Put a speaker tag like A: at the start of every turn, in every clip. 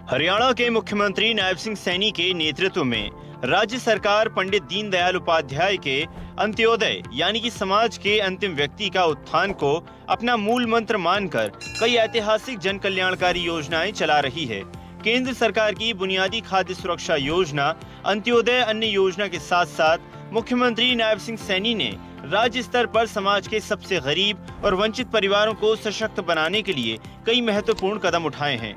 A: हरियाणा के मुख्यमंत्री नायब सिंह सैनी के नेतृत्व में राज्य सरकार पंडित दीनदयाल उपाध्याय के अंत्योदय यानी कि समाज के अंतिम व्यक्ति का उत्थान को अपना मूल मंत्र मानकर कई ऐतिहासिक जन कल्याणकारी योजनाएं चला रही है। केंद्र सरकार की बुनियादी खाद्य सुरक्षा योजना अंत्योदय अन्न योजना के साथ साथ मुख्यमंत्री नायब सिंह सैनी ने राज्य स्तर पर समाज के सबसे गरीब और वंचित परिवारों को सशक्त बनाने के लिए कई महत्वपूर्ण कदम उठाए हैं।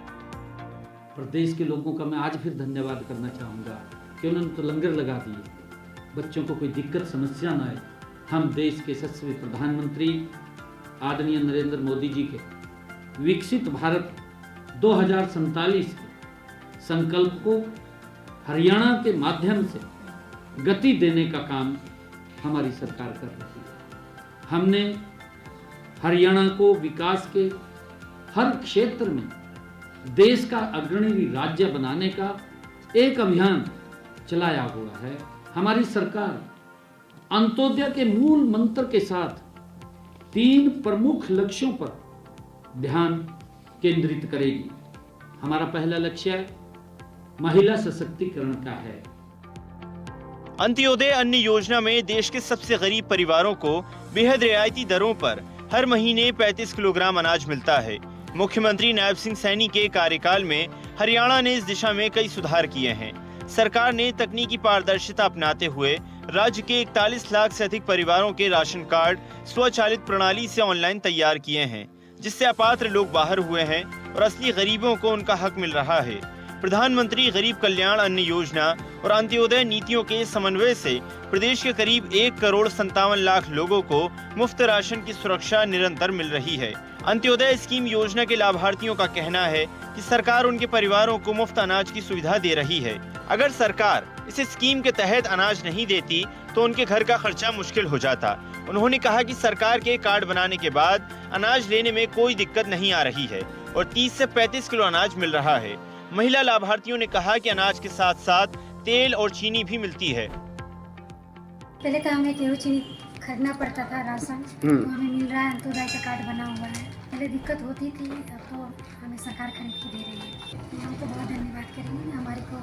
B: प्रदेश के लोगों का मैं आज फिर धन्यवाद करना चाहूँगा कि उन्होंने तो लंगर लगा दिए, बच्चों को कोई दिक्कत समस्या ना आए। हम देश के यशस्वी प्रधानमंत्री आदरणीय नरेंद्र मोदी जी के विकसित भारत 2047 के संकल्प को हरियाणा के माध्यम से गति देने का काम हमारी सरकार कर रही है। हमने हरियाणा को विकास के हर क्षेत्र में देश का अग्रणी राज्य बनाने का एक अभियान चलाया हुआ है। हमारी सरकार अंत्योदय के मूल मंत्र के साथ 3 प्रमुख लक्ष्यों पर ध्यान केंद्रित करेगी। हमारा पहला लक्ष्य महिला सशक्तिकरण का है।
A: अंत्योदय अन्न योजना में देश के सबसे गरीब परिवारों को बेहद रियायती दरों पर हर महीने 35 किलोग्राम अनाज मिलता है। मुख्यमंत्री नायब सिंह सैनी के कार्यकाल में हरियाणा ने इस दिशा में कई सुधार किए हैं। सरकार ने तकनीकी पारदर्शिता अपनाते हुए राज्य के 41 लाख से अधिक परिवारों के राशन कार्ड स्वचालित प्रणाली से ऑनलाइन तैयार किए हैं, जिससे अपात्र लोग बाहर हुए हैं और असली गरीबों को उनका हक मिल रहा है। प्रधानमंत्री गरीब कल्याण अन्न योजना और अंत्योदय नीतियों के समन्वय से प्रदेश के करीब 1,57 लाख लोगों को मुफ्त राशन की सुरक्षा निरंतर मिल रही है। अंत्योदय स्कीम योजना के लाभार्थियों का कहना है कि सरकार उनके परिवारों को मुफ्त अनाज की सुविधा दे रही है। अगर सरकार इस स्कीम के तहत अनाज नहीं देती तो उनके घर का खर्चा मुश्किल हो जाता। उन्होंने कहा कि सरकार के कार्ड बनाने के बाद अनाज लेने में कोई दिक्कत नहीं आ रही है और 30 से 35 किलो अनाज मिल रहा है। महिला लाभार्थियों ने कहा कि अनाज के साथ साथ तेल और चीनी भी मिलती है।
C: पहले तो हमें गेहूं चीनी खरीदना पड़ता था, राशन तो हमें मिल रहा है। अंत्योदय का कार्ड बना हुआ है। पहले दिक्कत होती थी, अब तो हमें सरकार खरीद के दे रही है। हम तो बहुत धन्यवाद करेंगे, हमारे को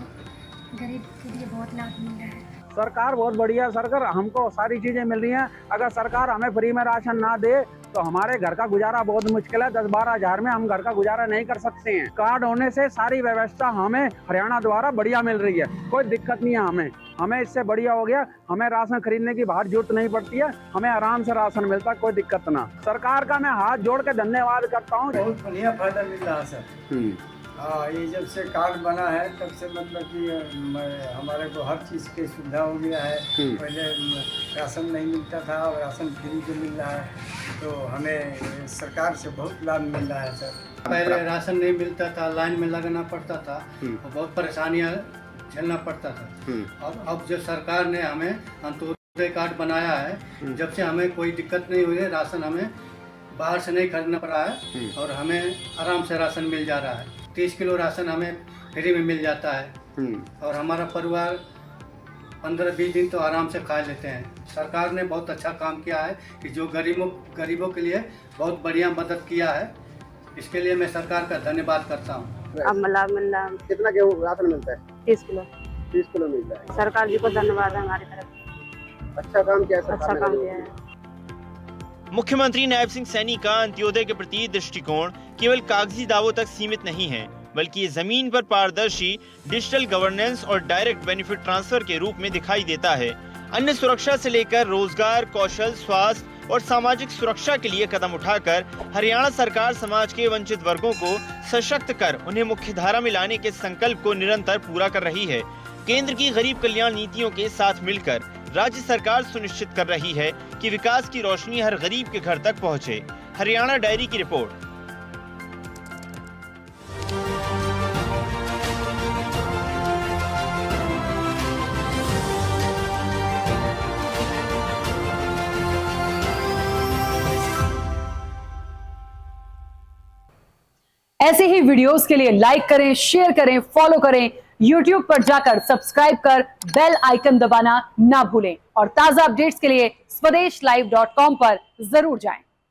C: गरीब के लिए बहुत लाभ मिल रहा है।
D: सरकार बहुत बढ़िया, सरकार हमको सारी चीजें मिल रही हैं। अगर सरकार हमें फ्री में राशन ना दे तो हमारे घर का गुजारा बहुत मुश्किल है। 10-12 हजार में हम घर का गुजारा नहीं कर सकते हैं। कार्ड होने से सारी व्यवस्था हमें हरियाणा द्वारा बढ़िया मिल रही है, कोई दिक्कत नहीं है। हमें इससे बढ़िया हो गया। हमें राशन खरीदने की बाहर जरूरत नहीं पड़ती है, हमें आराम से राशन मिलता है, कोई दिक्कत ना। सरकार का मैं हाथ जोड़ के धन्यवाद करता हूँ।
E: बहुत बढ़िया फायदा मिल रहा है सर। हाँ, ये जब से कार्ड बना है तब से मतलब कि हमारे को हर चीज़ की सुविधा हो गया है। पहले राशन नहीं मिलता था और राशन फ्री जो मिल रहा है, तो हमें सरकार से बहुत लाभ मिल रहा है सर।
F: पहले राशन नहीं मिलता था, लाइन में लगना पड़ता था और बहुत परेशानियाँ झेलना पड़ता था। और अब जो सरकार ने हमें अंत्योदय कार्ड बनाया है, जब से हमें कोई दिक्कत नहीं हुई है। राशन हमें बाहर से नहीं खरीदना पड़ा है और हमें आराम से राशन मिल जा रहा है। 30 किलो राशन हमें फ्री में मिल जाता है और हमारा परिवार 15-20 दिन तो आराम से खा लेते हैं। सरकार ने बहुत अच्छा काम किया है कि जो गरीबों के लिए बहुत बढ़िया मदद किया है। इसके लिए मैं सरकार का धन्यवाद करता हूँ।
D: कितना गेहूँ राशन मिलता है?
G: 30 किलो।
D: 30 किलो मिलता है।
G: सरकार जी को धन्यवाद है हमारी तरफ।
D: अच्छा काम किया है।
G: अच्छा काम किया है।
A: मुख्यमंत्री नायब सिंह सैनी का अंत्योदय के प्रति दृष्टिकोण केवल कागजी दावों तक सीमित नहीं है, बल्कि ये जमीन पर पारदर्शी डिजिटल गवर्नेंस और डायरेक्ट बेनिफिट ट्रांसफर के रूप में दिखाई देता है। अन्न सुरक्षा से लेकर रोजगार, कौशल, स्वास्थ्य और सामाजिक सुरक्षा के लिए कदम उठाकर हरियाणा सरकार समाज के वंचित वर्गों को सशक्त कर उन्हें मुख्यधारा में लाने के संकल्प को निरंतर पूरा कर रही है। केंद्र की गरीब कल्याण नीतियों के साथ मिलकर राज्य सरकार सुनिश्चित कर रही है कि विकास की रोशनी हर गरीब के घर तक पहुंचे। हरियाणा डायरी की रिपोर्ट।
H: ऐसे ही वीडियोस के लिए लाइक करें, शेयर करें, फॉलो करें। YouTube पर जाकर सब्सक्राइब कर बेल आइकन दबाना ना भूलें और ताजा अपडेट्स के लिए swedeshlive.com पर जरूर जाएं।